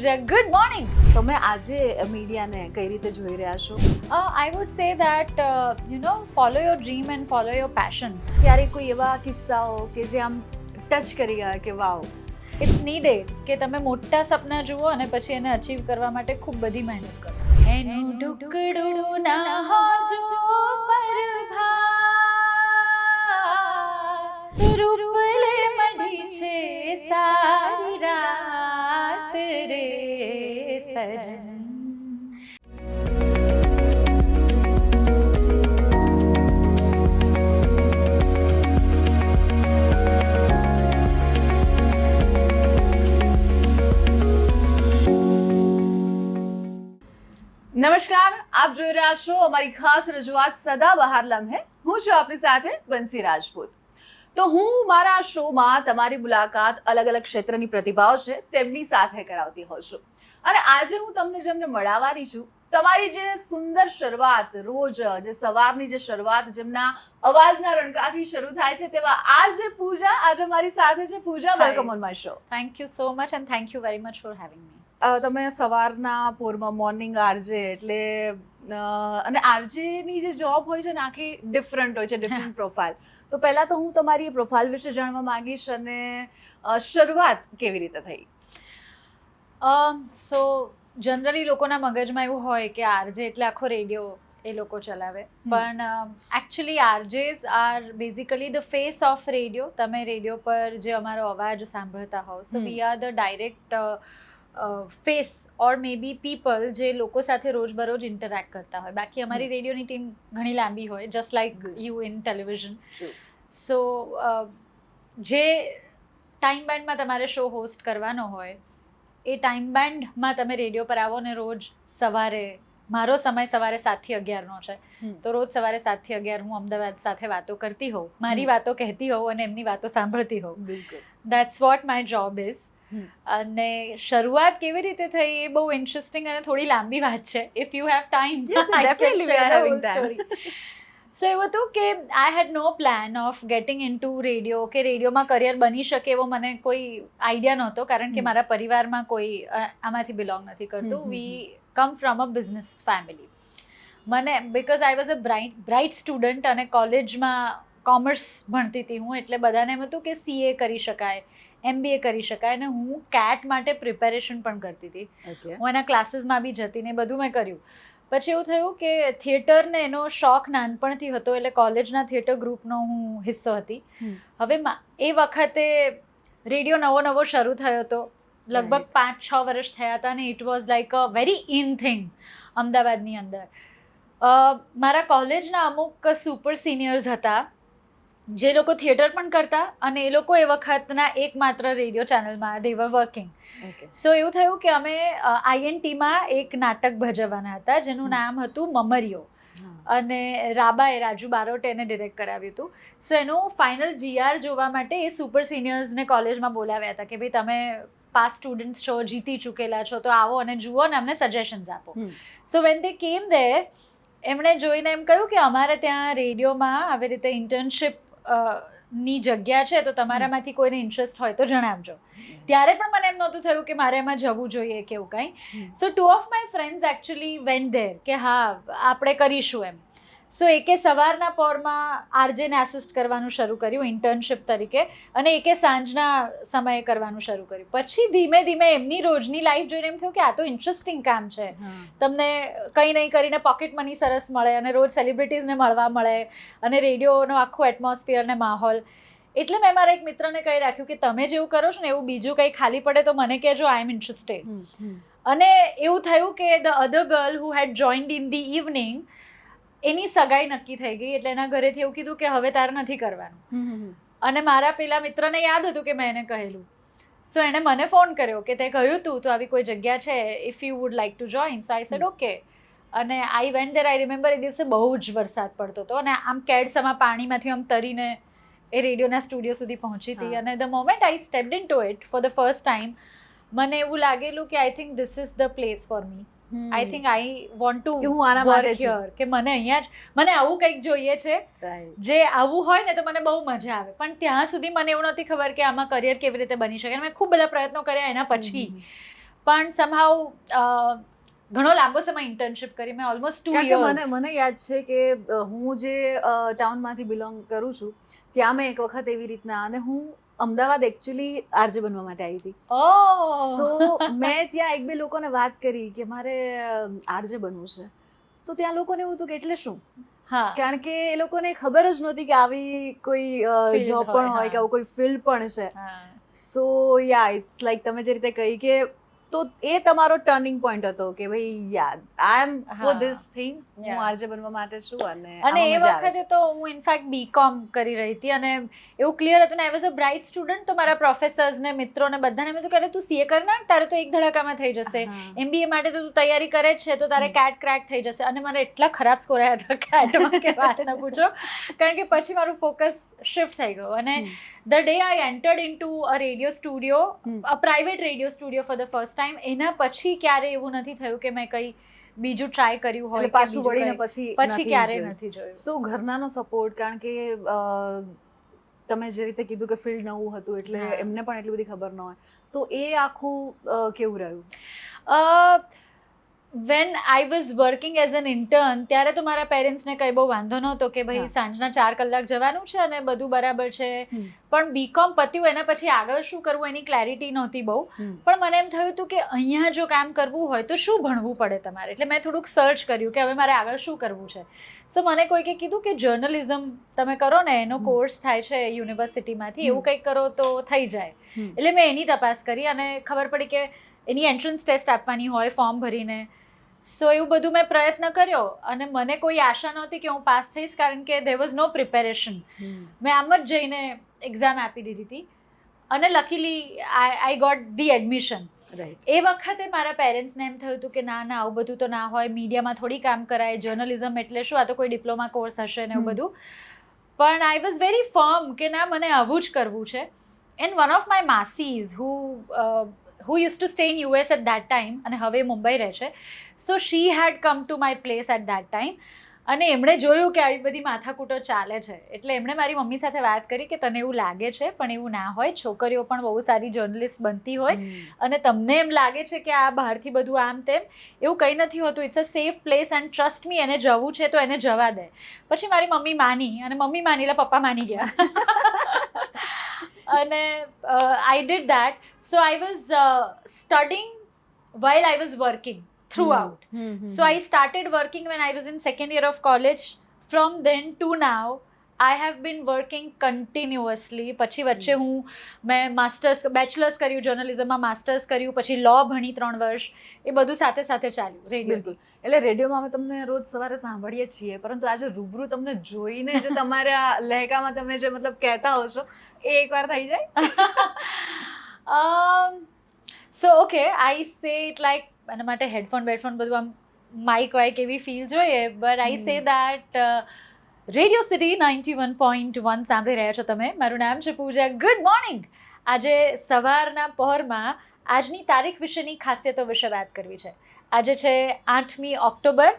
પૂજા. Good morning. તમે આજે મીડિયાને કઈ રીતે જોઈ રહ્યા છો? I would say that follow your dream and follow your passion. ક્યારેક કોઈ એવા કિસ્સાઓ કે જે આમ ટચ કરી ગયા કે વાવ, It's needed કે તમે મોટા સપના જુઓ અને પછી એને અચીવ કરવા માટે ખૂબ બધી મહેનત કરો. એનું ઢુકડું ના હોજો પરભાત, રૂપલે મઢી છે સારી રાત રે સજન. નમસ્કાર, આપ જોઈ રહ્યા છો અમારી ખાસ રજૂઆત સદાબહાર લમ્હે. હું છું આપની સાથે બંસી રાજપૂત. તો હું મારા શોમાં તમારી મુલાકાત અલગ અલગ ક્ષેત્રની પ્રતિભાઓ છે તેમની સાથે કરાવતી હોઉં છું. અને આજે હું તમને જેમને મળાવવાની છું, તમારી જે સુંદર શરૂઆત, રોજ જે સવારની જે શરૂઆત જેમના અવાજના રણકાથી શરૂ થાય છે, તેવા આજે પૂજા આજે મારી સાથે છે. Pooja, welcome on my show. Thank you so much and thank you very much for having me. તમે સવારના પોરમાં મોર્નિંગ આરજે એટલે અને આરજેની જે જોબ હોય છે ને આખી ડિફરન્ટ હોય છે, ડિફરન્ટ પ્રોફાઇલ. તો પહેલાં તો હું તમારી એ પ્રોફાઇલ વિશે જાણવા માંગીશ અને શરૂઆત કેવી રીતે થઈ? સો જનરલી લોકોના મગજમાં એવું હોય કે આરજે એટલે આખો રેડિયો એ લોકો ચલાવે, પણ actually RJs are basically the face of radio. તમે રેડિયો પર જે અમારો અવાજ સાંભળતા હોવ, so we are the direct face or may be people જે લોકો સાથે રોજબરોજ ઇન્ટરેક્ટ કરતા હોય. બાકી અમારી રેડિયોની ટીમ ઘણી લાંબી હોય, just like you in television. So જે ટાઈમ બેન્ડમાં તમારે શો હોસ્ટ કરવાનો હોય એ ટાઈમ બેન્ડમાં તમે રેડિયો પર આવો ને રોજ સવારે, મારો સમય સવારે 7 થી 11નો છે, તો રોજ સવારે 7 થી 11 હું અમદાવાદ સાથે વાતો કરતી હોઉં, મારી વાતો કહેતી હોઉં અને એમની વાતો સાંભળતી હોઉં. That's what my job is. અને શરૂઆત કેવી રીતે થઈ એ બહુ ઇન્ટરેસ્ટિંગ અને થોડી લાંબી વાત છે. If you have time, so એવું હતું કે I had no plan of getting in to radio, કે રેડિયોમાં કરિયર બની શકે એવો મને કોઈ આઈડિયા નહોતો, કારણ કે મારા પરિવારમાં કોઈ આમાંથી બિલોંગ નથી કરતું. We come from a business family. મને because I was a bright student અને કોલેજમાં કોમર્સ ભણતી હતી હું, એટલે બધાને એમ હતું કે CA કરી શકાય, MBA કરી શકાય, અને હું CAT માટે પ્રિપેરેશન પણ કરતી હતી. હું એના ક્લાસીસમાં બી જતી ને બધું મેં કર્યું. પછી એવું થયું કે થિયેટરને એનો શોખ નાનપણથી હતો, એટલે કોલેજના થિયેટર ગ્રુપનો હું હિસ્સો હતી. હવે એ વખતે રેડિયો નવો શરૂ થયો હતો, લગભગ 5-6 વર્ષ થયા હતા, અને it was like a very in thing અમદાવાદની અંદર. મારા કોલેજના અમુક સુપર સિનિયર્સ હતા જે લોકો થિયેટર પણ કરતા, અને એ લોકો એ વખતના એકમાત્ર રેડિયો ચેનલમાં દે વર વર્કિંગ. સો એવું થયું કે અમે INTમાં એક નાટક ભજવવાના હતા જેનું નામ હતું મમરીઓ, અને રાબાએ, રાજુ બારોટે એને ડિરેક્ટ કરાવ્યું હતું. સો એનું ફાઇનલ GR જોવા માટે એ સુપર સિનિયર્સને કોલેજમાં બોલાવ્યા હતા કે ભાઈ તમે પાસ સ્ટુડન્ટ્સ છો, જીતી ચૂકેલા છો, તો આવો અને જુઓ ને અમને સજેશન્સ આપો. સો વેન દે કેમ ધેર, એમણે જોઈને એમ કહ્યું કે અમારે ત્યાં રેડિયોમાં આવી રીતે ઇન્ટર્નશિપ ની જગ્યા છે, તો તમારામાંથી કોઈને ઇન્ટરેસ્ટ હોય તો જણાવજો. ત્યારે પણ મને એમ નહોતું થયું કે મારે એમાં જવું જોઈએ કે એવું કંઈ. સો 2 of my friends actually went there કે હા આપણે કરીશું એમ. સો એકે સવારના પોરમાં આરજેને આસિસ્ટ કરવાનું શરૂ કર્યું ઇન્ટર્નશિપ તરીકે, અને એકે સાંજના સમયે કરવાનું શરૂ કર્યું. પછી ધીમે ધીમે એમની રોજની લાઈફ જોઈને એમ થયું કે આ તો ઇન્ટરેસ્ટિંગ કામ છે. તમને કંઈ નહીં કરીને પોકેટ મની સરસ મળે, અને રોજ સેલિબ્રિટીઝને મળવા મળે, અને રેડિયોનો આખો એટમોસ્ફિયર ને માહોલ. એટલે મેં મારા એક મિત્રને કહી રાખ્યું કે તમે જેવું કરો છો ને એવું બીજું કંઈ ખાલી પડે તો મને કહેજો, આઈ એમ ઇન્ટરેસ્ટેડ. અને એવું થયું કે the other girl who had joined in the evening, એની સગાઈ નક્કી થઈ ગઈ, એટલે એના ઘરેથી એવું કીધું કે હવે તારે નથી કરવાનું. અને મારા પેલા મિત્રને યાદ હતું કે મેં એને કહેલું. સો એણે મને ફોન કર્યો કે તે કહ્યું તું તો આવી કોઈ જગ્યા છે, if you would like to join. So I said okay. અને I went there. I remember એ દિવસે બહુ જ વરસાદ પડતો હતો, અને આમ કેડસમાં પાણીમાંથી આમ તરીને એ રેડિયોના સ્ટુડિયો સુધી પહોંચી હતી. અને the moment I stepped into it for the first time, મને એવું લાગેલું કે I think this is the place for me. I think I want to work here, કે મને અહીંયા જ મને આવું કંઈક જોઈએ છે, જે આવું હોય ને તો મને બહુ મજા આવે. પણ ત્યાં સુધી મને એવું નથી ખબર કે આમાં કરિયર કેવી રીતે બની શકે. મેં ખૂબ બધા પ્રયત્નો કર્યા એના પછી, પણ સમહાઉ ઘણો લાંબો સમય ઇન્ટર્નશિપ કરી મેં ઓલમોસ્ટ 2 કારણ કે years. મને યાદ છે કે હું જે ટાઉનમાંથી બિલોંગ કરું છું ત્યાં મેં એક વખત એવી રીતના, અને હું અમદાવાદ એકચ્યુઅલી આરજે બનવા માટે આવી હતી. ઓહ સો મેં ત્યાં એક બે લોકોને વાત કરી કે મારે આરજે બનવું છે, તો ત્યાં લોકોને એવું હતું કે એટલે શું, હા કારણ કે એ લોકોને ખબર જ નહોતી કે આવી કોઈ Field જોબ હોય, પણ હોય કે હા. આવું કોઈ ફિલ્ડ પણ છે. હા સો યા ઇટ્સ લાઈક તમે જે રીતે કહી કે તો એ તમારો ટર્નિંગ પોઈન્ટ હતો કે ભાઈ યાર આઈ એમ ફોર હા. ધીસ થિંગ, હું Yeah. આરજે બનવા માટે છું અને અને આમાં એ મજા આવે વખતે છે. તો હું ઇનફેક્ટ બીકોમ કરી રહી હતી અને એવું ક્લિયર હતું ને આઈ વોઝ અ બ્રાઇટ સ્ટુડન્ટ. તો મારા પ્રોફેસર્સ ને મિત્રોને બધાને મેં તો કહે તું સીએ કર નાખ, તારે તો એક ધડાકામાં થઈ જશે. હા. એમબીએ માટે તો તું તૈયારી કરે જ છે તો તારે કેટ ક્રેક થઈ જશે. અને મને એટલા ખરાબ સ્કોર આવ્યા હતા કેટમાં કે વાત ન પૂછો, કારણ કે પછી મારું ફોકસ શિફ્ટ થઈ ગયું. અને the day I entered in to a radio studio, a private radio studio four the first time, એના પછી ક્યારે એવું નથી થયું કે મેં કંઈ બીજું ટ્રાય કર્યું હોય એટલે કે પાછું બીજું વળીને કંઈ. પછી પછી ક્યારેય નથી જોયું. શું ઘરનાનો સપોર્ટ, કારણ કે તમે જે રીતે કીધું કે ફિલ્ડ નવું હતું એટલે હા. એમને પણ એટલી બધી ખબર ન હોય, તો એ આખું કેવું રહ્યું? When I was working as an intern ત્યારે તો મારા પેરેન્ટ્સને કંઈ બહુ વાંધો નહોતો કે ભાઈ હા. સાંજના 4 કલાક જવાનું છે અને બધું બરાબર છે. પણ બીકોમ પત્યું એના પછી આગળ શું કરવું એની ક્લેરિટી નહોતી બહુ. પણ મને એમ થયું હતું કે અહીંયા જો કામ કરવું હોય તો શું ભણવું પડે તમારે. એટલે મેં થોડુંક સર્ચ કર્યું કે હવે મારે આગળ શું કરવું છે. સો મને કોઈકે કીધું કે જર્નલિઝમ તમે કરો ને એનો કોર્સ થાય છે યુનિવર્સિટીમાંથી, એવું કંઈક કરો તો થઈ જાય. એટલે મેં એની તપાસ કરી અને ખબર પડી કે એની એન્ટ્રન્સ ટેસ્ટ આપવાની હોય ફોર્મ ભરીને. સો એવું બધું મેં પ્રયત્ન કર્યો અને મને કોઈ આશા નહોતી કે હું પાસ થઈશ, કારણ કે there was no preparation. મેં આમ જ જઈને એક્ઝામ આપી દીધી હતી અને luckily I got the admission. Right. એ વખતે મારા પેરેન્ટ્સને એમ થયું હતું કે ના ના આવું બધું તો ના હોય, મીડિયામાં થોડી કામ કરાય, જર્નલિઝમ એટલે શું, આ તો કોઈ ડિપ્લોમા કોર્સ હશે ને એવું બધું. પણ આઈ વોઝ વેરી ફર્મ કે ના મને આવું જ કરવું છે. એન્ડ વન ઓફ માય માસીઝ who used to stay in US at that time અને હવે મુંબઈ રહે છે, so she had come to my place at that time અને એમણે જોયું કે આવી બધી માથાકૂટો ચાલે છે. એટલે એમણે મારી મમ્મી સાથે વાત કરી કે તને એવું લાગે છે પણ એવું ના હોય, છોકરીઓ પણ બહુ સારી જર્નલિસ્ટ બનતી હોય અને તમને એમ લાગે છે કે આ બહારથી બધું આમ તેમ, એવું કંઈ નથી હોતું. It's a safe place and trust me, એને જવું છે તો એને જવા દે. પછી મારી મમ્મી માની અને મમ્મી માની એટલે પપ્પા માની ગયા. અને I did that. So I was studying while I was working throughout. So I started working when I was in second year of college. From then to now, I have been working continuously. પછી વચ્ચે મેં bachelors કર્યું જર્નલિઝમમાં, masters કર્યું, પછી લો ભણી 3 વર્ષ. એ બધું સાથે સાથે ચાલ્યું રેડિયો. બિલકુલ. એટલે રેડિયોમાં અમે તમને રોજ સવારે સાંભળીએ છીએ, પરંતુ આજે રૂબરૂ તમને જોઈને જે તમારા લહેકામાં તમે જે મતલબ કહેતા હો છો એ એકવાર થઈ જાય? સો ઓકે આઈ સે ઇટ લાઈક, એના માટે હેડફોન બધું આમ માઇક વાઇક એવી ફીલ જોઈએ, but I say that radio city 91.1 સાંભળી રહ્યા છો તમે. મારું નામ છે પૂજા. Good morning. આજે સવારના પહોરમાં આજની તારીખ વિશેની ખાસિયતો વિશે વાત કરવી છે. આજે છે 8મી ઓક્ટોબર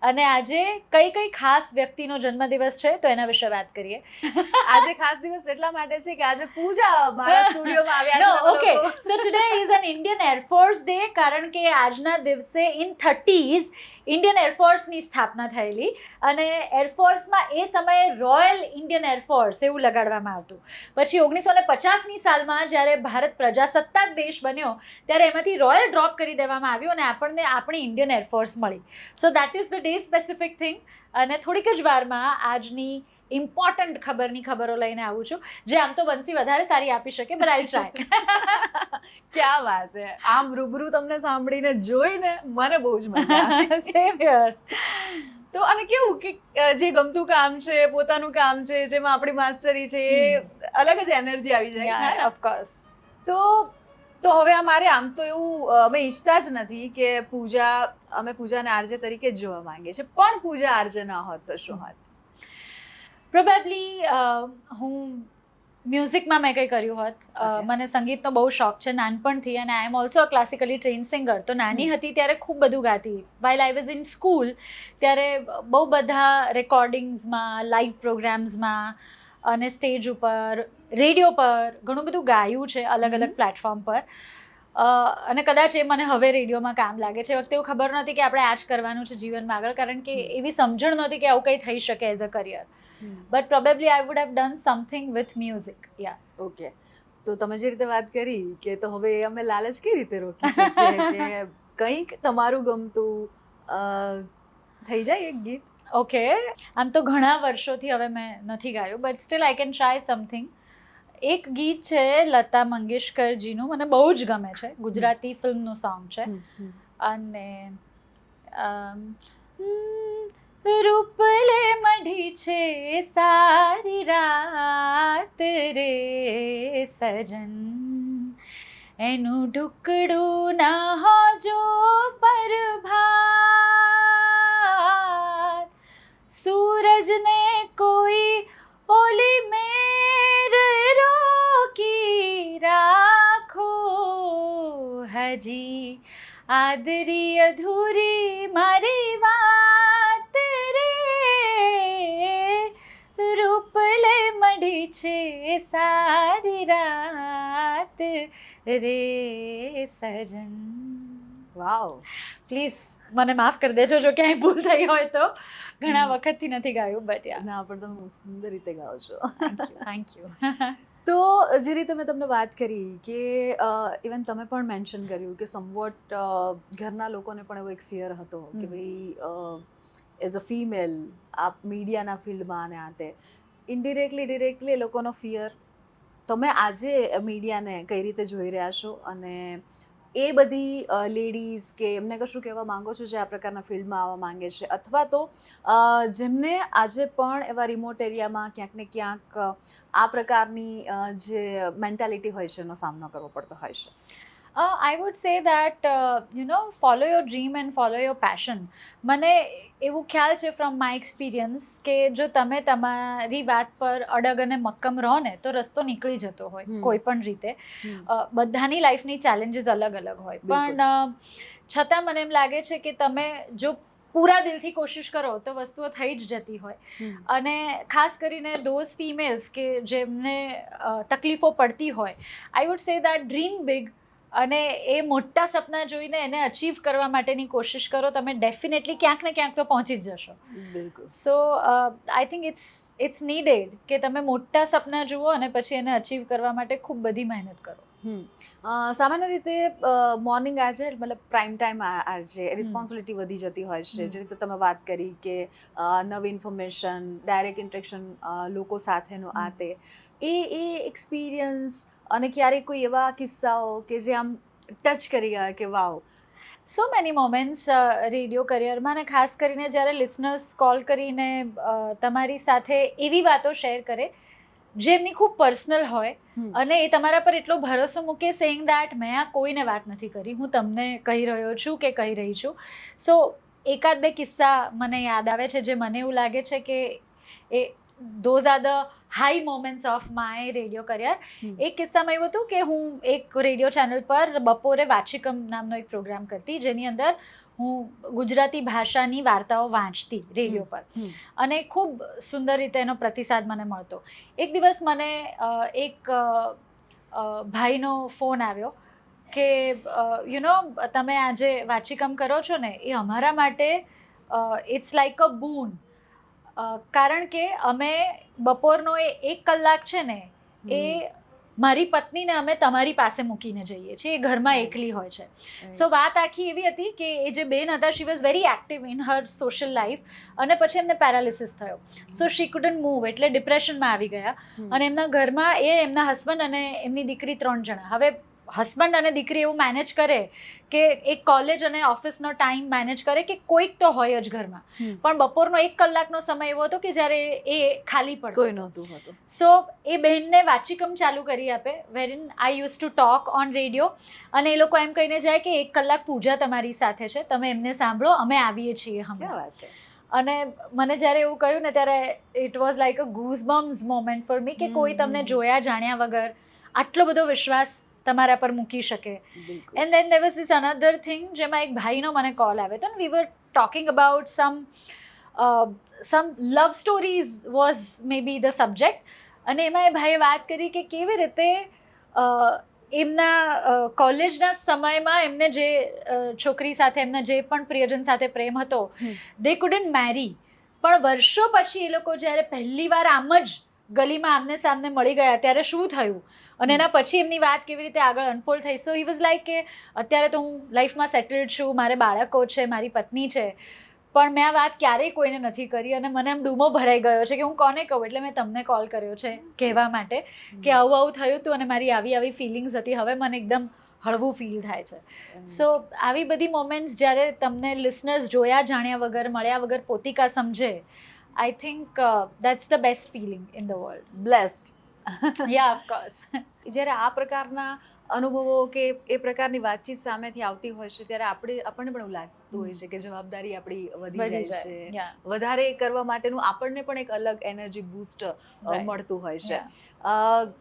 અને આજે કઈ ખાસ વ્યક્તિનો જન્મદિવસ છે તો એના વિશે વાત કરીએ. આજે ખાસ દિવસ એટલા માટે છે કે આજે પૂજા મારા સ્ટુડિયોમાં આવ્યા છે. No, okay. So today is an Indian Air Force Day, કારણ કે આજના દિવસે in 30s ઇન્ડિયન એરફોર્સની સ્થાપના થયેલી અને એરફોર્સમાં એ સમયે રોયલ ઇન્ડિયન એરફોર્સ એવું લગાડવામાં આવતું. પછી 1950ની સાલમાં જ્યારે ભારત પ્રજાસત્તાક દેશ બન્યો ત્યારે એમાંથી રોયલ ડ્રોપ કરી દેવામાં આવ્યું અને આપણને આપણી ઇન્ડિયન એરફોર્સ મળી. So that is the day specific thing. અને થોડીક જ વારમાં આજની ઇમ્પોર્ટન્ટ ખબરો લઈને આવું છું, જે આમ તો બંસી વધારે સારી આપી શકે, બટ આઈ ટ્રાય. ક્યાં વાત છે. આમ રૂબરૂ તમને સાંભળીને જોઈને મને બહુ જ મજા આવી. Same here. તો અને કેવું કે જે ગમતું કામ છે, પોતાનું કામ છે, જેમાં આપણી માસ્ટરી છે, એ અલગ જ એનર્જી આવી જાય. ઓફકોર્સ. તો હવે અમારે આમ તો એવું અમે ઈચ્છતા જ નથી કે અમે પૂજાને આરજે તરીકે જ જોવા માંગીએ છીએ, પણ પૂજા આરજે ના હોત તો શું હોત? પ્રોબેબલી હું મ્યુઝિકમાં મેં કંઈ કર્યું હોત. મને સંગીતનો બહુ શોખ છે નાનપણથી અને I am also a classically trained singer. તો નાની હતી ત્યારે ખૂબ બધું ગાતી. While I was in school ત્યારે બહુ બધા રેકોર્ડિંગ્સમાં, લાઈવ પ્રોગ્રામ્સમાં અને સ્ટેજ ઉપર, રેડિયો પર ઘણું બધું ગાયું છે અલગ અલગ પ્લેટફોર્મ પર. અને કદાચ એ મને હવે રેડિયોમાં કામ લાગે છે. એ વખતે એવું ખબર નહોતી કે આપણે આ જ કરવાનું છે જીવનમાં આગળ, કારણ કે એવી સમજણ નહોતી કે આવું કંઈ થઈ શકે as a career. But probably I would have done something with music. Yeah. Okay, તો તમે જે રીતે વાત કરી કે તો હવે અમે લાલચ કઈ રીતે રોકી શકીએ કે કંઈક તમારું ગમતું થઈ જાય એક ગીત? ઓકે, આમ તો ઘણા વર્ષોથી હવે મેં નથી ગાયું, but still I can try something. એક ગીત છે લતા મંગેશકરજીનું, મને બહુ જ ગમે છે, ગુજરાતી ફિલ્મનું સોંગ છે. અને રૂપલે મઢી છે સારી રાત રે સજન, એનું ઢુકડું ના હોજો પ્રભાત, સૂરજને કોઈ ઓલી મેર રોકી રાખો, હજી આદરી અધૂરી મારી વાત રે, રૂપલે મઢી છે સારી રાત રે સજન. વાવ, પ્લીઝ મને માફ કરી દેજો જો ક્યાંય ભૂલ થઈ હોય તો, ઘણા વખતથી નથી ગાયું, બટ યા. ના પણ તમે બહુ સુંદર રીતે ગાઓ છો. Thank you. તો જે રીતે મેં તમને વાત કરી કે ઇવન તમે પણ મેન્શન કર્યું કે સમવોટ ઘરના લોકોને પણ એવો એક ફિયર હતો કે ભાઈ એઝ અ ફિમેલ આપ મીડિયાના ફિલ્ડમાં અને આ તે ઇનડિરેક્ટલી ડિરેક્ટલી એ લોકોનો ફિયર તમે આજે મીડિયાને કઈ રીતે જોઈ રહ્યા છો, અને એ બધી લેડીઝ કે એમને કશું કહેવા માંગો છો જે આ પ્રકારના ફિલ્ડમાં આવવા માંગે છે, અથવા તો જેમને આજે પણ એવા રિમોટ એરિયામાં ક્યાંક ને ક્યાંક આ પ્રકારની જે મેન્ટાલિટી હોય છે એનો સામનો કરવો પડતો હોય છે? I would say that follow your dream and follow your passion. મને એવું ખ્યાલ છે ફ્રોમ માય એક્સપિરિયન્સ કે જો તમે તમારી વાત પર અડગ અને મક્કમ રહો ને તો રસ્તો નીકળી જતો હોય કોઈ પણ રીતે. બધાની લાઈફની ચેલેન્જીસ અલગ અલગ હોય, પણ છતાં મને એમ લાગે છે કે તમે જો પૂરા દિલથી કોશિશ કરો તો વસ્તુઓ થઈ જ જતી હોય. અને ખાસ કરીને ધોઝ ફિમેલ્સ કે જેમને તકલીફો પડતી હોય, આઈ would say that dream big, અને એ મોટા સપના જોઈને એને અચીવ કરવા માટેની કોશિશ કરો, તમે ડેફિનેટલી ક્યાંક ને ક્યાંક તો પહોંચી જ જશો. બિલકુલ. સો આઈ થિંક ઇટ્સ નીડેડ કે તમે મોટા સપના જુઓ અને પછી એને અચીવ કરવા માટે ખૂબ બધી મહેનત કરો. સામાન્ય રીતે મોર્નિંગ આજે મતલબ પ્રાઇમ ટાઈમ આજે રિસ્પોન્સિબિલિટી વધી જતી હોય છે, જે રીતે તમે વાત કરી કે નવી ઇન્ફોર્મેશન, ડાયરેક્ટ ઇન્ટરેક્શન લોકો સાથેનો આ તે એ એક્સપિરિયન્સ, અને ક્યારેક કોઈ એવા કિસ્સાઓ કે જે આમ ટચ કરી ગયા કે વાવ? સો મેની મોમેન્ટ્સ રેડિયો કરિયરમાં, અને ખાસ કરીને જ્યારે લિસનર્સ કોલ કરીને તમારી સાથે એવી વાતો શેર કરે જે એમની ખૂબ પર્સનલ હોય, અને એ તમારા પર એટલો ભરોસો મૂકે, સેઇંગ દેટ મેં આ કોઈને વાત નથી કરી, હું તમને કહી રહ્યો છું કે કહી રહી છું. સો એકાદ બે કિસ્સા મને યાદ આવે છે જે મને એવું લાગે છે કે એ those are the high moments of my radio career. એક કિસ્સામાં એવું હતું કે હું એક રેડિયો ચેનલ પર બપોરે વાચિકમ નામનો એક પ્રોગ્રામ કરતી, જેની અંદર હું ગુજરાતી ભાષાની વાર્તાઓ વાંચતી રેડિયો પર, અને ખૂબ સુંદર રીતે એનો પ્રતિસાદ મને મળતો. એક દિવસ મને એક ભાઈનો ફોન આવ્યો કે તમે આજે વાચિકમ કરો છો ને, એ અમારા માટે ઇટ્સ લાઈક અ બૂન. કારણ કે અમે બપોરનો એ 1 કલાક છે ને, એ મારી પત્નીને અમે તમારી પાસે મૂકીને જઈએ છીએ, એ ઘરમાં એકલી હોય છે. સો વાત આખી એવી હતી કે એ જે બેન હતા, she was very active in her social life, અને પછી એમને પેરાલિસિસ થયો. સો શી કુડન્ટ મૂવ, એટલે ડિપ્રેશનમાં આવી ગયા. અને એમના ઘરમાં એમના હસબન્ડ અને એમની દીકરી 3 જણા. હવે હસબન્ડ અને દીકરી એવું મેનેજ કરે કે એક કોલેજ અને ઓફિસનો ટાઈમ મેનેજ કરે કે કોઈક તો હોય જ ઘરમાં, પણ બપોરનો 1 કલાકનો સમય એવો હતો કે જ્યારે એ ખાલી પડતો, કોઈ નહોતું હોતું. સો એ બહેનને વાચિકમ ચાલુ કરી આપે, wherein I use to talk on radio, અને એ લોકો એમ કહીને જાય કે 1 કલાક પૂજા તમારી સાથે છે, તમે એમને સાંભળો, અમે આવીએ છીએ હમણાં. અને મને જ્યારે એવું કહ્યું ને ત્યારે it was like a goosebumps moment for me, કે કોઈ તમને જોયા જાણ્યા વગર આટલો બધો વિશ્વાસ તમારા પર મૂકી શકે. And then there was this another thing, જેમાં એક ભાઈનો મને કોલ આવ્યો હતો, we were talking about some love stories was maybe the subject. અને એમાં એ ભાઈએ વાત કરી કે કેવી રીતે એમના કોલેજના સમયમાં એમને જે છોકરી સાથે એમના જે પણ પ્રિયજન સાથે પ્રેમ હતો દે કુડન્ટ મેરી, પણ વર્ષો પછી એ લોકો જ્યારે પહેલી વાર આમ જ ગલીમાં આમને સામને મળી ગયા ત્યારે શું થયું અને એના પછી એમની વાત કેવી રીતે આગળ અનફોલ્ડ થઈ. સો હી વોઝ લાઈક કે અત્યારે તો હું લાઈફમાં સેટલડ છું, મારે બાળકો છે, મારી પત્ની છે, પણ મેં આ વાત ક્યારેય કોઈને નથી કરી અને મને એમ ડૂમો ભરાઈ ગયો છે કે હું કોને કહું. એટલે મેં તમને કોલ કર્યો છે કહેવા માટે કે આવું આવું થયું હતું અને મારી આવી આવી ફિલિંગ્સ હતી, હવે મને એકદમ હળવું ફીલ થાય છે. સો આવી બધી મોમેન્ટ્સ જ્યારે તમને લિસનર્સ જોયા જાણ્યા વગર મળ્યા વગર પોતિકા સમજે, I think that's the best filling in the world. Blessed. Yeah of course. જ્યારે આ પ્રકારના અનુભવો કે એ પ્રકારની વાતચીત સામેથી આવતી હોય છે ત્યારે આપણને પણ એવું લાગતું હોય છે કે જવાબદારી આપણી વધી જાય છે, વધારે કરવા માટેનું આપણને પણ એક અલગ એનર્જી બૂસ્ટ મળતું હોય છે.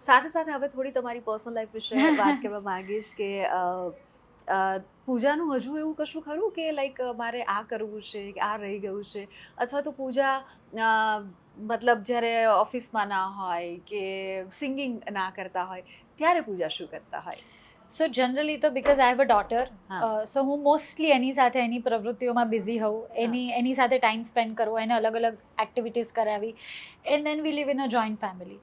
સાથે સાથે હવે થોડી તમારી પર્સનલ લાઈફ વિશે વાત કરવા માંગીશ કે પૂજાનું હજુ એવું કશું ખરું કે લાઈક મારે આ કરવું છે કે આ રહી ગયું છે, અથવા તો પૂજા મતલબ જ્યારે ઓફિસમાં ના હોય કે સિંગિંગ ના કરતા હોય ત્યારે પૂજા શું કરતા હોય? સો જનરલી તો because I have a daughter, so હું મોસ્ટલી એની સાથે એની પ્રવૃત્તિઓમાં બિઝી હોઉં, એની સાથે ટાઈમ સ્પેન્ડ કરવો, એને અલગ અલગ એક્ટિવિટીઝ કરાવી. And then we live in a joint family,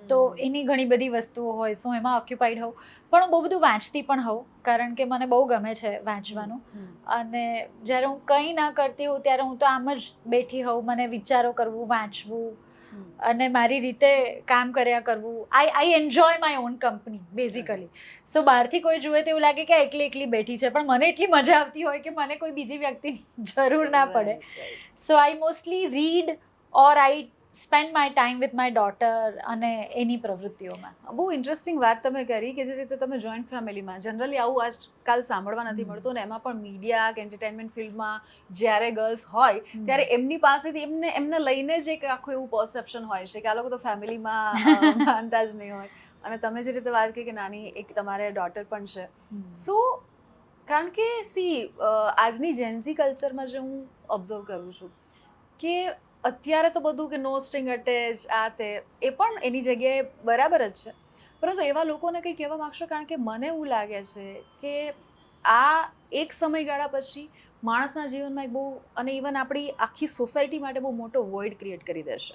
તો એની ઘણી બધી વસ્તુઓ હોય, સો એમાં ઓક્યુપાઈડ હોઉં. પણ હું બહુ બધું વાંચતી પણ હોઉં કારણ કે મને બહુ ગમે છે વાંચવાનું. અને જ્યારે હું કંઈ ના કરતી હોઉં ત્યારે હું તો આમ જ બેઠી હોઉં, મને વિચારો કરવું, વાંચવું અને મારી રીતે કામ કર્યા કરવું. I enjoy my own company basically. So બહારથી કોઈ જુએ તો એવું લાગે કે એકલી બેઠી છે, પણ મને એટલી મજા આવતી હોય કે મને કોઈ બીજી વ્યક્તિની જરૂર ના પડે. So I mostly read or I spend my time with my daughter અને એની પ્રવૃત્તિઓમાં. બહુ ઇન્ટરેસ્ટિંગ વાત તમે કરી કે જે રીતે તમે જોઈન્ટ ફેમિલીમાં, જનરલી આવું આજકાલ સાંભળવા નથી મળતું, ને એમાં પણ મીડિયા કે એન્ટરટેનમેન્ટ ફિલ્ડમાં જ્યારે ગર્લ્સ હોય ત્યારે એમની પાસેથી એમને લઈને જ એક આખું એવું પરસેપ્શન હોય છે કે આ લોકો તો ફેમિલીમાં માનતા જ નહીં હોય. અને તમે જે રીતે વાત કરી કે નાની એક તમારે ડોટર પણ છે, સો કારણ કે આજની જેન્ઝી કલ્ચરમાં જે હું ઓબ્ઝર્વ કરું છું કે અત્યારે તો બધું કે નો સ્ટ્રિંગ અટેચ આ તે એ પણ એની જગ્યાએ બરાબર જ છે, પરંતુ એવા લોકોને કંઈ કહેવા માંગશો? કારણ કે મને એવું લાગે છે કે આ એક સમયગાળા પછી માણસના જીવનમાં એક બહુ, અને ઇવન આપણી આખી સોસાયટી માટે બહુ મોટો વોઇડ ક્રિએટ કરી દેશે.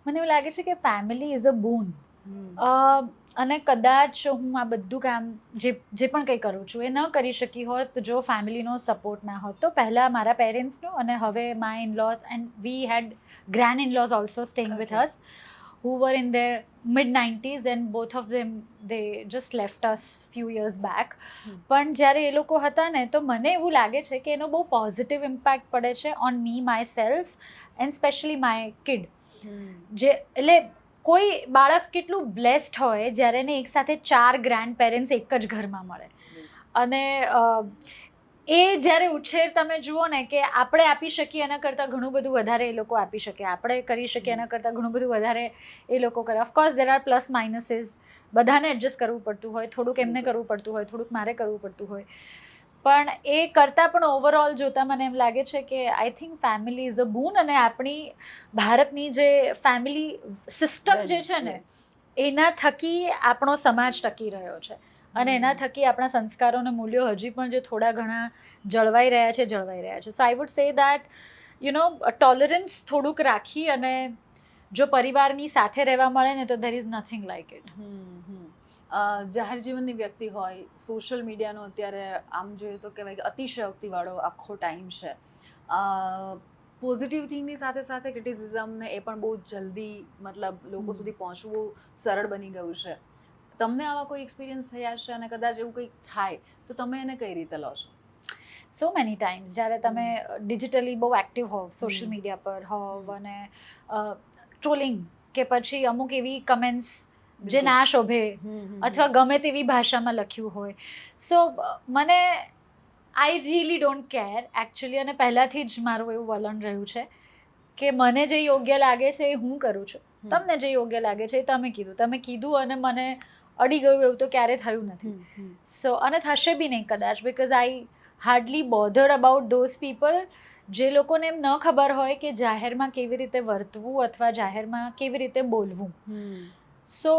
મને એવું લાગે છે કે ફેમિલી ઇઝ અ બૂન. અને કદાચ હું આ બધું કામ જે પણ કંઈ કરું છું એ ન કરી શકી હોત જો ફેમિલીનો સપોર્ટ ના હોત. તો પહેલાં મારા પેરેન્ટ્સનો અને હવે my in laws, and we had grand in laws also staying with us who were in their mid-90s and both of them they just left us few years back. પણ જ્યારે એ લોકો હતા ને તો મને એવું લાગે છે કે એનો બહુ પોઝિટિવ ઇમ્પેક્ટ પડે છે on me my self and specially my kid. જે એટલે કોઈ બાળક કેટલું બ્લેસ્ડ હોય જ્યારે એને એકસાથે 4 ગ્રેન્ડ પેરેન્ટ્સ એક જ ઘરમાં મળે. અને એ જ્યારે ઉછેર તમે જુઓ ને કે આપણે આપી શકીએ એના કરતાં ઘણું બધું વધારે એ લોકો આપી શકે, આપણે કરી શકીએ એના કરતાં ઘણું બધું વધારે એ લોકો કરે. ઓફકોર્સ દેર આર પ્લસ માઇનસીસ, બધાને એડજસ્ટ કરવું પડતું હોય, થોડુંક એમને કરવું પડતું હોય, થોડુંક મારે કરવું પડતું હોય, પણ એ કરતાં પણ ઓવરઓલ જોતાં મને એમ લાગે છે કે I think family is a boon. અને આપણી ભારતની જે ફેમિલી સિસ્ટમ જે છે ને એના થકી આપણો સમાજ ટકી રહ્યો છે અને એના થકી આપણા સંસ્કારો અને મૂલ્યો હજી પણ જે થોડા ઘણા જળવાઈ રહ્યા છે. So I would say that tolerance થોડુંક રાખી અને જો પરિવારની સાથે રહેવા મળે ને તો there is nothing like it. જાહેર જીવનની વ્યક્તિ હોય, સોશિયલ મીડિયાનો અત્યારે આમ જોઈએ તો કહેવાય કે અતિશયોક્તિવાળો આખો ટાઈમ છે. પોઝિટિવ થિંગની સાથે સાથે ક્રિટિસિઝમને એ પણ બહુ જલ્દી મતલબ લોકો સુધી પહોંચવું સરળ બની ગયું છે. તમને આવા કોઈ એક્સપિરિયન્સ થયા છે અને કદાચ એવું કંઈક થાય તો તમે એને કઈ રીતે લો છો? સો મેની ટાઈમ્સ જ્યારે તમે ડિજિટલી બહુ એક્ટિવ હોવ, સોશિયલ મીડિયા પર હોવ અને ટ્રોલિંગ કે પછી અમુક એવી કમેન્ટ્સ જે ના શોભે અથવા ગમે તેવી ભાષામાં લખ્યું હોય, સો મને I really don't care actually. અને પહેલાંથી જ મારું એવું વલણ રહ્યું છે કે મને જે યોગ્ય લાગે છે એ હું કરું છું, તમને જે યોગ્ય લાગે છે એ તમે કીધું અને મને અડી ગયું એવું તો ક્યારેય થયું નથી. સો અને થશે બી નહીં કદાચ, because I hardly bothered about those people જે લોકોને એમ ન ખબર હોય કે જાહેરમાં કેવી રીતે વર્તવું અથવા જાહેરમાં કેવી રીતે બોલવું. So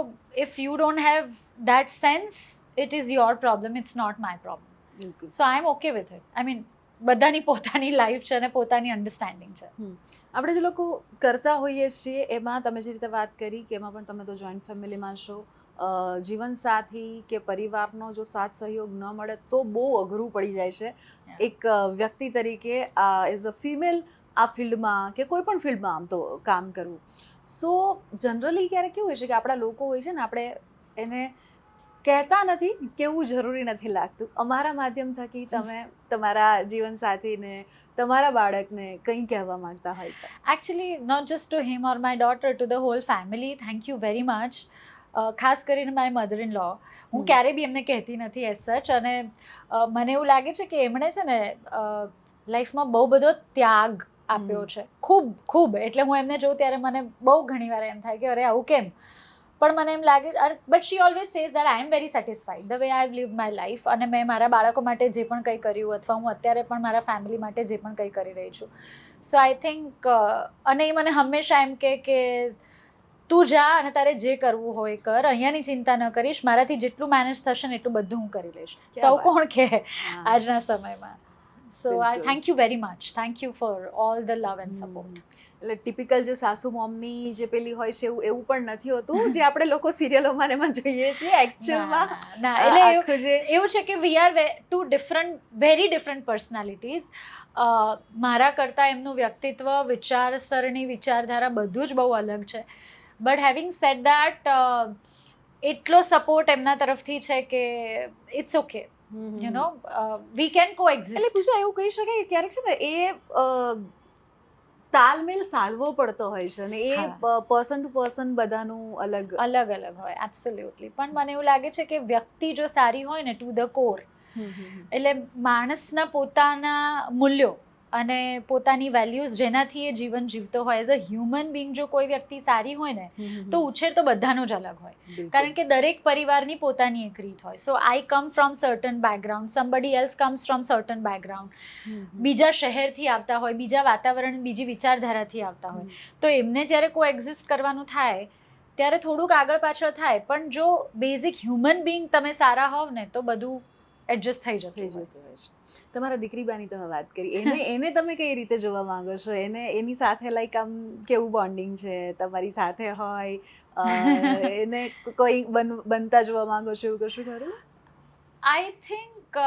if you don't have that sense, it is your problem, it's not my problem. બિલકુલ. So I'm okay with it. I mean, બધાની પોતાની લાઈફ છે અને પોતાની અન્ડરસ્ટેન્ડિંગ છે. આપણે જે લોકો કરતા હોઈએ છીએ એમાં તમે જે રીતે વાત કરી કે એમાં પણ તમે તો જોઈન્ટ ફેમિલીમાં છો, જીવનસાથી કે પરિવારનો જો સાથ સહયોગ ન મળે તો બહુ અઘરું પડી જાય છે એક વ્યક્તિ તરીકે એઝ અ ફિમેલ આ ફિલ્ડમાં કે કોઈ પણ ફિલ્ડમાં આમ તો કામ કરવું. સો જનરલી ક્યારેક કેવું હોય છે કે આપણા લોકો હોય છે ને, આપણે એને કહેતા નથી, કેવું જરૂરી નથી લાગતું. અમારા માધ્યમ થકી તમે તમારા જીવનસાથીને, તમારા બાળકને કંઈ કહેવા માંગતા હોય તો? Actually, not just to him or my daughter, to the whole family, thank you very much. ખાસ કરીને માય મધર ઇન લો, હું ક્યારેય બી એમને કહેતી નથી એઝ સચ. અને મને એવું લાગે છે કે એમણે છે ને લાઈફમાં બહુ બધો ત્યાગ આપ્યો છે, ખૂબ ખૂબ. એટલે હું એમને જોઉં ત્યારે મને બહુ ઘણીવાર એમ થાય કે અરે આવું કેમ. પણ મને એમ લાગે, but she always says that I am very satisfied the way I have lived my life. અને મેં મારા બાળકો માટે જે પણ કંઈ કર્યું, અથવા હું અત્યારે પણ મારા ફેમિલી માટે જે પણ કંઈ કરી રહી છું. સો આઈ થિંક, અને એ મને હંમેશા એમ કે તું જા અને તારે જે કરવું હોય કર, અહીંયાની ચિંતા ન કરીશ, મારાથી જેટલું મેનેજ થશે ને એટલું બધું હું કરી લઈશ. સૌ કોણ કહે આજના સમયમાં. So I thank you very much, thank you for all the love and support. એટલે ટિપિકલ જે સાસુ મોમની જે પેલી હોય છે એવું પણ નથી હોતું જે આપણે લોકો સિરિયલોમાં એમાં જોઈએ છીએ એકચ્યુઅલમાં. ના, એટલે એવું છે કે we are two very different personalities. મારા કરતાં એમનું વ્યક્તિત્વ, વિચારસરણી, વિચારધારા બધું જ બહુ અલગ છે. બટ હેવિંગ સેડ દેટ, એટલો સપોર્ટ એમના તરફથી છે કે it's okay, you know, we can coexist. એટલે પૂછા એવું કહી શકાય કે ક્યારેક છે ને એ તાલમેલ સાધવો પડતો હોય છે ને એ પર્સન ટુ પર્સન બધાનું અલગ અલગ હોય. એબ્સોલ્યુટલી. પણ મને એવું લાગે છે કે વ્યક્તિ જો સારી હોય ને ટુ ધ કોર, એટલે માણસના પોતાના મૂલ્યો અને પોતાની વેલ્યુઝ જેનાથી એ જીવન જીવતો હોય, એઝ અ હ્યુમન બિંગ જો કોઈ વ્યક્તિ સારી હોય ને તો ઉછેર તો બધાનો જ અલગ હોય. કારણ કે દરેક પરિવારની પોતાની એક રીત હોય. So I come from certain background, somebody else comes from certain background. બીજા શહેરથી આવતા હોય, બીજા વાતાવરણ, બીજી વિચારધારાથી આવતા હોય, તો એમને જ્યારે કો એક્ઝિસ્ટ કરવાનું થાય ત્યારે થોડુંક આગળ પાછળ થાય. પણ જો બેઝિક હ્યુમન બિંગ તમે સારા હોવ ને તો બધું એડજસ્ટ થઈ જતું હોય છે. તમારા દીકરીબાની તમે વાત કરી, એને તમે કઈ રીતે જોવા માંગો છો? એની સાથે લાઈક આમ કેવું બોન્ડિંગ છે તમારી સાથે હોય? એને કોઈ બનતા જોવા માંગો છો, એવું કશું ખરું? I think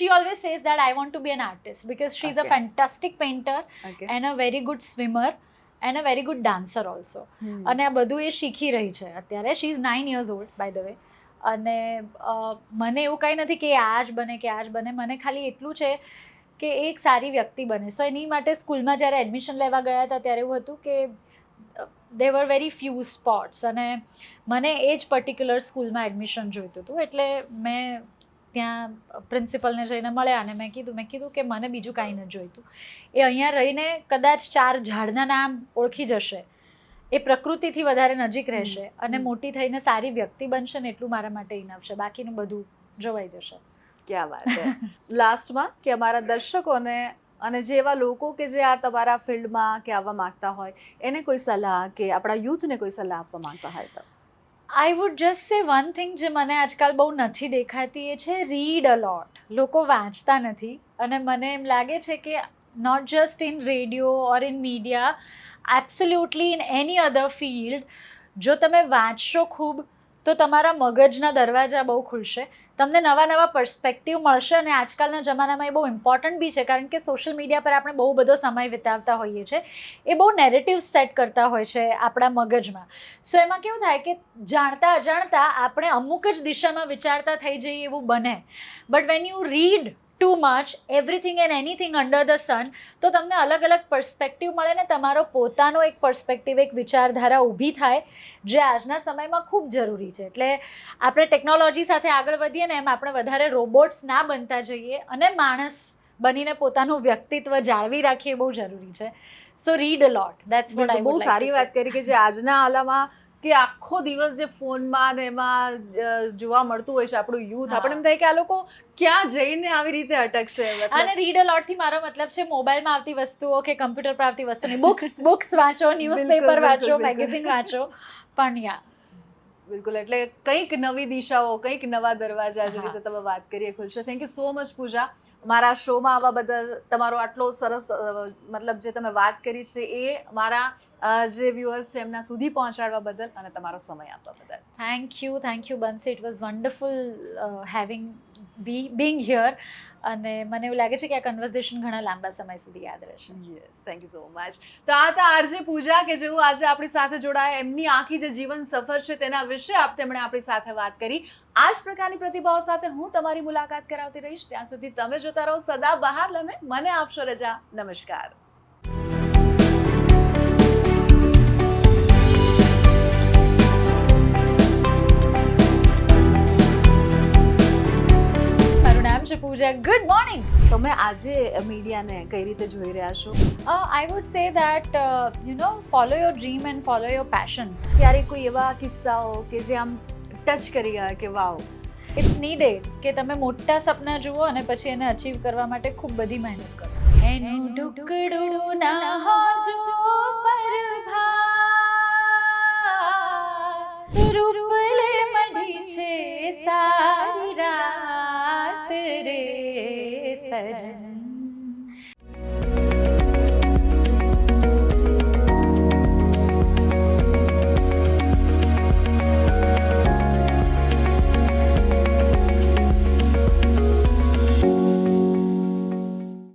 she always says that I want to be an artist because she's a fantastic painter and a very good swimmer and a very good dancer also. અને આ બધું એ શીખી રહી છે અત્યારે. she is 9 years old by the way. અને મને એવું કંઈ નથી કે આ જ બને કે આ જ બને. મને ખાલી એટલું છે કે એક સારી વ્યક્તિ બને. સો એની માટે સ્કૂલમાં જ્યારે એડમિશન લેવા ગયા હતા ત્યારે એવું હતું કે દે વર વેરી ફ્યુ સ્પોટ્સ અને મને એ જ પર્ટિક્યુલર સ્કૂલમાં એડમિશન જોઈતું હતું. એટલે મેં ત્યાં પ્રિન્સિપલને જઈને મળ્યા અને મેં કીધું કે મને બીજું કાંઈ નથી જોઈતું. એ અહીંયા રહીને કદાચ 4 ઝાડના નામ ઓળખી જશે, એ પ્રકૃતિથી વધારે નજીક રહેશે અને મોટી થઈને સારી વ્યક્તિ બનશે ને એટલું મારા માટે ઇનફ છે. બાકીનું બધું જોવાઈ જશે. ક્યાં વાત છે. લાસ્ટમાં કે અમારા દર્શકોને અને જે એવા લોકો કે જે આ તમારા ફિલ્ડમાં કે આવવા માંગતા હોય એને કોઈ સલાહ કે આપણા યુથને કોઈ સલાહ આપવા માંગતા હોય તો? આઈ વુડ જસ્ટ સે વન થિંગ જે મને આજકાલ બહુ નથી દેખાતી, એ છે રીડ અ લોટ. લોકો વાંચતા નથી અને મને એમ લાગે છે કે not just in radio or in media, absolutely in any other field, જો તમે વાંચશો ખૂબ તો તમારા મગજના દરવાજા બહુ ખુલશે, તમને નવા નવા પર્સ્પેક્ટિવ મળશે. અને આજકાલના જમાનામાં એ બહુ ઇમ્પોર્ટન્ટ બી છે કારણ કે સોશિયલ મીડિયા પર આપણે બહુ બધો સમય વિતાવતા હોઈએ છીએ. એ બહુ નેરેટિવ સેટ કરતા હોય છે આપણા મગજમાં. સો એમાં કેવું થાય કે જાણતા અજાણતા આપણે અમુક જ દિશામાં વિચારતા થઈ જઈએ એવું બને. But when you read too much everything and anything under the sun, તો તમને અલગ અલગ પર્સ્પેક્ટિવ મળે ને તમારો પોતાનો એક પર્સ્પેક્ટિવ, એક વિચારધારા ઊભી થાય જે આજના સમયમાં ખૂબ જરૂરી છે. એટલે આપણે ટેકનોલોજી સાથે આગળ વધીએ ને એમ આપણે વધારે રોબોટ્સ ના બનતા જઈએ અને માણસ બનીને પોતાનું વ્યક્તિત્વ જાળવી રાખીએ, બહુ જરૂરી છે. So read a lot, that's what I would like. બહુ સારી વાત કરી કે જે આજના આલામાં કે આખો દિવસ જે ફોનમાં ને એમાં જોવા મળતું હોય છે આપણું યુથ, આપણે એમ થાય કે આ લોકો ક્યાં જઈને આવી રીતે અટકશે. અને રીડ અ લોટ થી મારો મતલબ છે મોબાઈલમાં આવતી વસ્તુઓ કે કમ્પ્યુટર પર આવતી વસ્તુની બુક્સ વાંચો, ન્યૂઝપેપર વાંચો, મેગેઝિન વાંચો. પણ યા બિલકુલ, એટલે કંઈક નવી દિશાઓ, કંઈક નવા દરવાજા, જે રીતે તમે વાત કરીએ, ખુલશે. થેન્ક યુ સો મચ પૂજા, મારા શોમાં આવવા બદલ, તમારો આટલો સરસ મતલબ જે તમે વાત કરી છે એ મારા જે વ્યુઅર્સ છે એમના સુધી પહોંચાડવા બદલ અને તમારો સમય આપવા બદલ. Thank you Bansi. It was wonderful being here. અને મને એવું લાગે છે કે આ કન્વર્ઝેશન ઘણા લાંબા સમય સુધી યાદ રહેશે. Yes, thank you so much. તો આ હતા આરજે પૂજા, કે જેઓ આજે આપણી સાથે જોડાયા. એમની આખી જે જીવન સફર છે તેના વિશે તેમણે આપણી સાથે વાત કરી. આ જ પ્રકારની પ્રતિભાઓ સાથે હું તમારી મુલાકાત કરાવતી રહીશ. ત્યાં સુધી તમે જોતા રહો સદા બહાર લમે. મને આપશો રજા. નમસ્કાર. મારું નામ છે પૂજા. Good morning. તમે આજે મીડિયાને કઈ રીતે જોઈ રહ્યા છો? I would say that follow your dream and follow your passion. ક્યારેક કોઈ એવા કિસ્સાઓ કે જે આમ ટચ કરી ગયા કે વાવ, It's needed કે તમે મોટા સપના જુઓ અને પછી એને અચીવ કરવા માટે ખૂબ બધી મહેનત કરો. એનું ઢુકડું ના હોજો પરભાત, રૂપલે મઢી છે સારી રાત રે સજન.